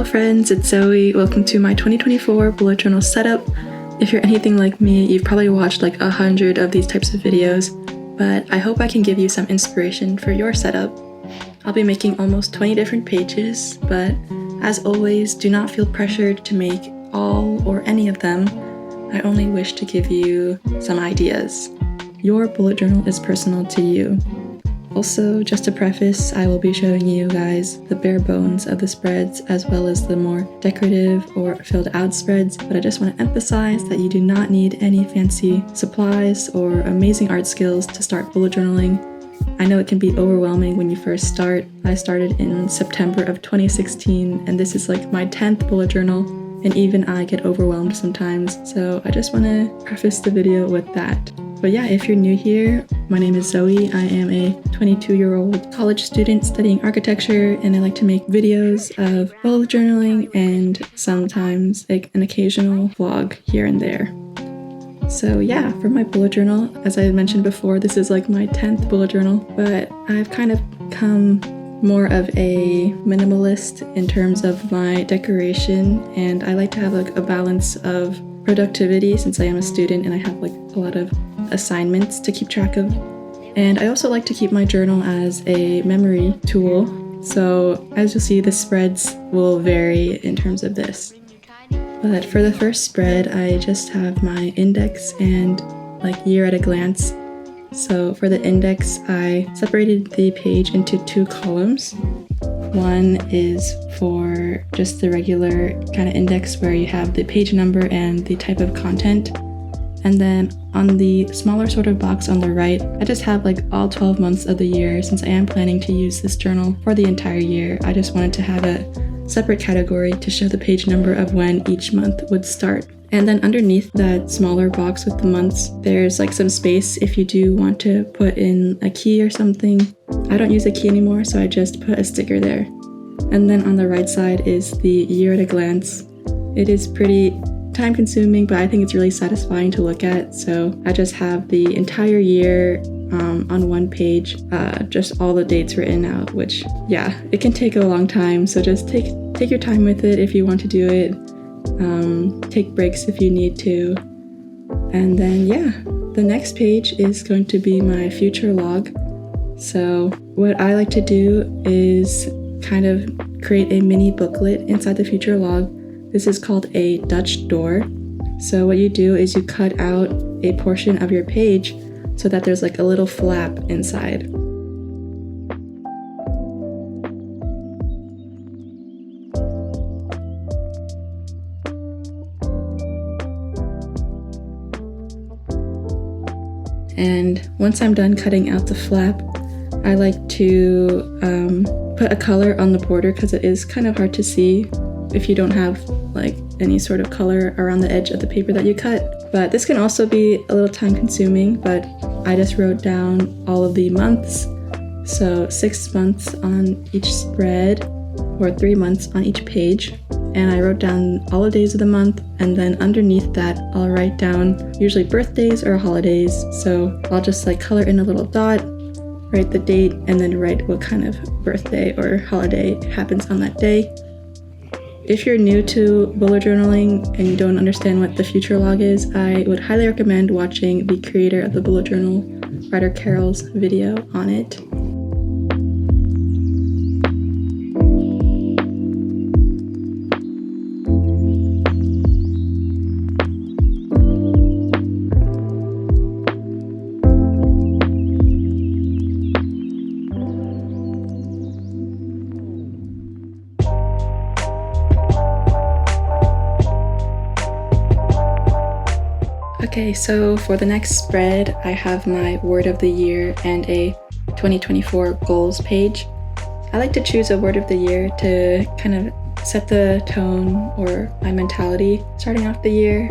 friends, it's Zoe. Welcome to my 2024 bullet journal setup. If you're anything like me, you've probably watched like 100 of these types of videos, but I hope I can give you some inspiration for your setup. I'll be making almost 20 different pages, but as always, do not feel pressured to make all or any of them. I only wish to give you some ideas. Your bullet journal is personal to you. Also, just to preface, I will be showing you guys the bare bones of the spreads as well as the more decorative or filled out spreads, but I just want to emphasize that you do not need any fancy supplies or amazing art skills to start bullet journaling. I know it can be overwhelming when you first start. I started in September of 2016 and this is like my 10th bullet journal, and even I get overwhelmed sometimes, so I just want to preface the video with that. But yeah, if you're new here, my name is Zoe. I am a 22-year-old college student studying architecture, and I like to make videos of bullet journaling and sometimes like an occasional vlog here and there. So yeah, for my bullet journal, as I mentioned before, this is like my 10th bullet journal, but I've kind of become more of a minimalist in terms of my decoration, and I like to have like a balance of productivity since I am a student and I have like a lot of assignments to keep track of. And I also like to keep my journal as a memory tool. So as you'll see, the spreads will vary in terms of this. But for the first spread, I just have my index and like year at a glance. So for the index, I separated the page into two columns. One is for just the regular kind of index where you have the page number and the type of content. And then on the smaller sort of box on the right, I just have like all 12 months of the year. Since I am planning to use this journal for the entire year, I just wanted to have a separate category to show the page number of when each month would start. And then underneath that smaller box with the months, there's like some space if you do want to put in a key or something. I don't use a key anymore, so I just put a sticker there. And then on the right side is the year at a glance. It is pretty time consuming, but I think it's really satisfying to look at. So I just have the entire year on one page, just all the dates written out, which yeah, it can take a long time. So just take your time with it if you want to do it. Take breaks if you need to. And then yeah, the next page is going to be my future log. So what I like to do is kind of create a mini booklet inside the future log. This is called a Dutch door. So what you do is you cut out a portion of your page so that there's like a little flap inside. And once I'm done cutting out the flap, I like to put a color on the border because it is kind of hard to see if you don't have like any sort of color around the edge of the paper that you cut. But this can also be a little time consuming, but I just wrote down all of the months. So 6 months on each spread or 3 months on each page. And I wrote down all the days of the month, and then underneath that I'll write down usually birthdays or holidays. So I'll just like color in a little dot, write the date, and then write what kind of birthday or holiday happens on that day. If you're new to bullet journaling and you don't understand what the future log is, I would highly recommend watching the creator of the bullet journal, Ryder Carroll's video on it. Okay, so for the next spread, I have my word of the year and a 2024 goals page. I like to choose a word of the year to kind of set the tone or my mentality starting off the year.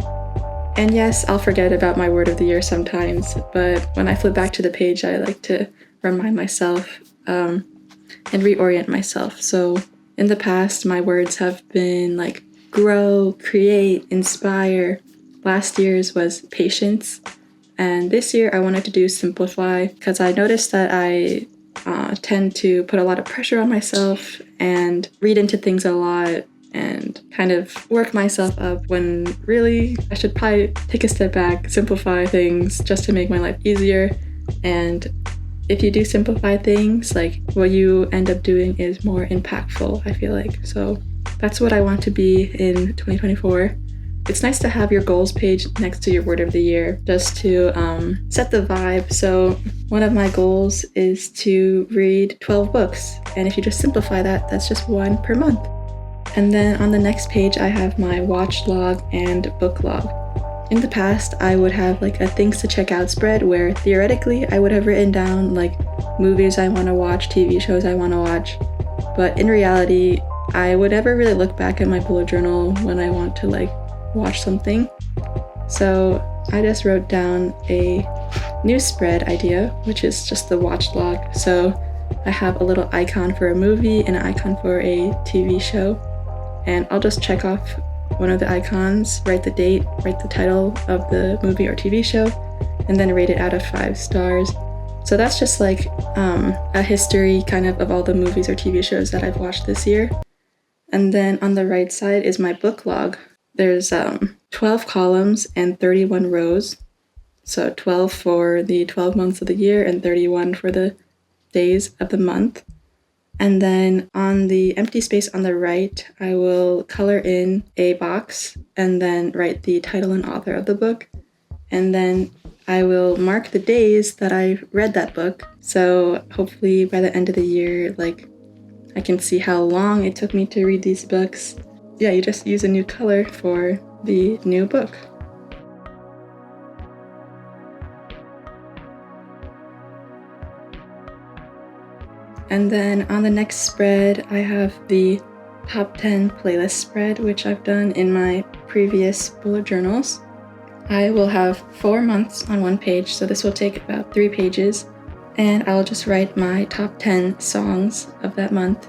And yes, I'll forget about my word of the year sometimes, but when I flip back to the page, I like to remind myself and reorient myself. So in the past, my words have been like grow, create, inspire. Last year's was patience, and this year I wanted to do simplify because I noticed that I tend to put a lot of pressure on myself and read into things a lot and kind of work myself up when really I should probably take a step back, simplify things just to make my life easier. And if you do simplify things, like what you end up doing is more impactful, I feel like. So that's what I want to be in 2024. It's nice to have your goals page next to your word of the year just to set the vibe. So one of my goals is to read 12 books. And if you just simplify that, that's just one per month. And then on the next page, I have my watch log and book log. In the past, I would have like a things to check out spread where theoretically I would have written down like movies I want to watch, TV shows I want to watch. But in reality, I would never really look back at my bullet journal when I want to like watch something. So I just wrote down a new spread idea, which is just the watch log. So I have a little icon for a movie and an icon for a TV show. And I'll just check off one of the icons, write the date, write the title of the movie or TV show, and then rate it out of 5 stars. So that's just like a history kind of all the movies or TV shows that I've watched this year. And then on the right side is my book log. There's 12 columns and 31 rows. So 12 for the 12 months of the year and 31 for the days of the month. And then on the empty space on the right, I will color in a box and then write the title and author of the book. And then I will mark the days that I read that book. So hopefully by the end of the year, like I can see how long it took me to read these books. Yeah, you just use a new color for the new book. And then on the next spread, I have the top 10 playlist spread, which I've done in my previous bullet journals. I will have 4 months on one page, so this will take about 3 pages. And I'll just write my top 10 songs of that month.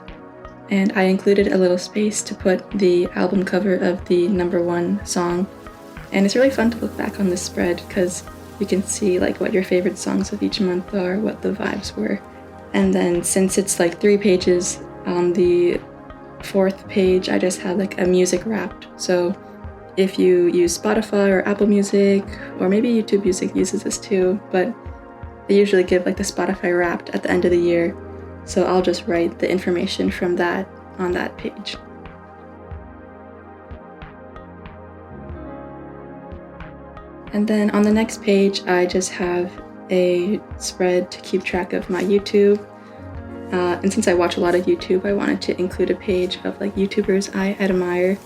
And I included a little space to put the album cover of the number 1 song. And it's really fun to look back on this spread because you can see like what your favorite songs of each month are, what the vibes were. And then since it's like 3 pages, on the 4th page, I just have like a music wrapped. So if you use Spotify or Apple Music, or maybe YouTube Music uses this too, but they usually give like the Spotify wrapped at the end of the year. So I'll just write the information from that on that page. And then on the next page, I just have a spread to keep track of my YouTube. And since I watch a lot of YouTube, I wanted to include a page of like YouTubers I admire.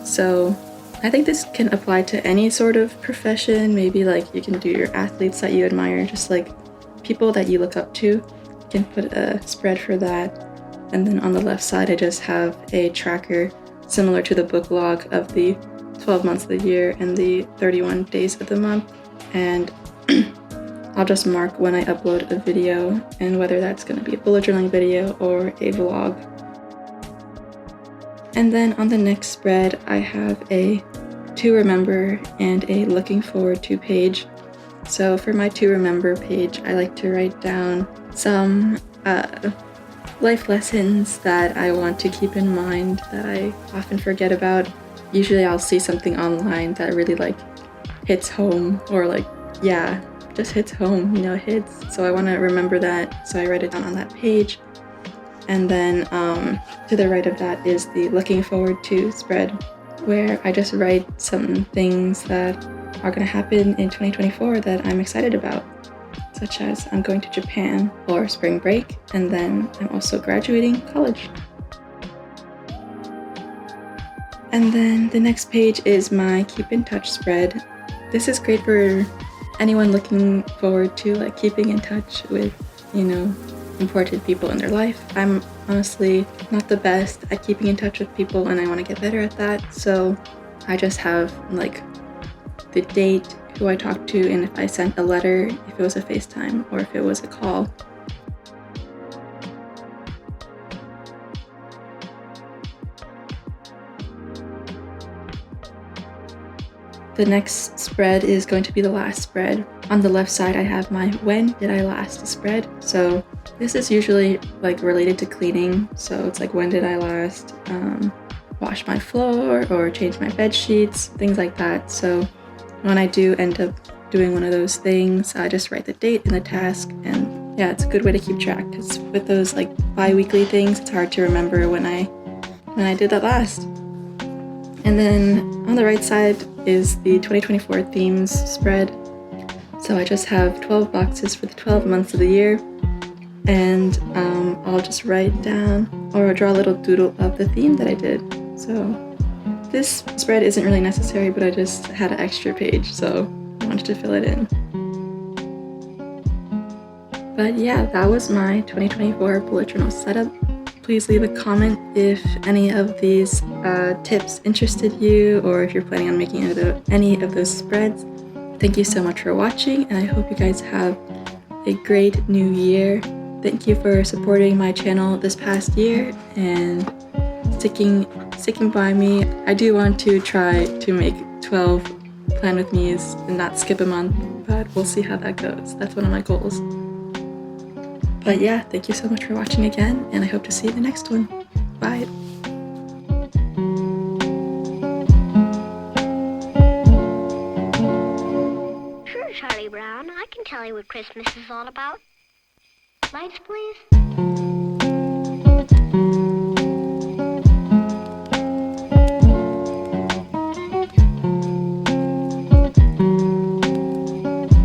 So I think this can apply to any sort of profession. Maybe like you can do your athletes that you admire, just like people that you look up to. You can put a spread for that. And then on the left side, I just have a tracker similar to the book log of the 12 months of the year and the 31 days of the month. And I'll just mark when I upload a video and whether that's going to be a bullet journaling video or a vlog. And then on the next spread, I have a to remember and a looking forward to page. So for my to remember page, I like to write down some life lessons that I want to keep in mind that I often forget about. Usually I'll see something online that really like hits home, or like, yeah, just hits home, hits. So I want to remember that, so I write it down on that page. And then to the right of that is the looking forward to spread, where I just write some things that are going to happen in 2024 that I'm excited about, such as I'm going to Japan for spring break, and then I'm also graduating college. And then the next page is my keep in touch spread. This is great for anyone looking forward to like keeping in touch with, important people in their life. I'm honestly not the best at keeping in touch with people, and I want to get better at that. So I just have like the date, who I talked to, and if I sent a letter, if it was a FaceTime or if it was a call. The next spread is going to be the last spread. On the left side, I have my when did I last spread. So this is usually like related to cleaning. So it's like when did I last wash my floor or change my bed sheets, things like that. So when I do end up doing one of those things, I just write the date and the task, and yeah, it's a good way to keep track, because with those like bi-weekly things, it's hard to remember when I did that last. And then on the right side is the 2024 themes spread. So I just have 12 boxes for the 12 months of the year, and I'll just write down or draw a little doodle of the theme that I did. So this spread isn't really necessary, but I just had an extra page, so I wanted to fill it in. But yeah, that was my 2024 bullet journal setup. Please leave a comment if any of these tips interested you, or if you're planning on making any of those spreads. Thank you so much for watching, and I hope you guys have a great new year. Thank you for supporting my channel this past year and sticking by me. I do want to try to make 12 plan with me's and not skip a month, but we'll see how that goes. That's one of my goals. But yeah, thank you so much for watching again, and I hope to see you in the next one. Bye! Sure, Charlie Brown, I can tell you what Christmas is all about. Lights, please.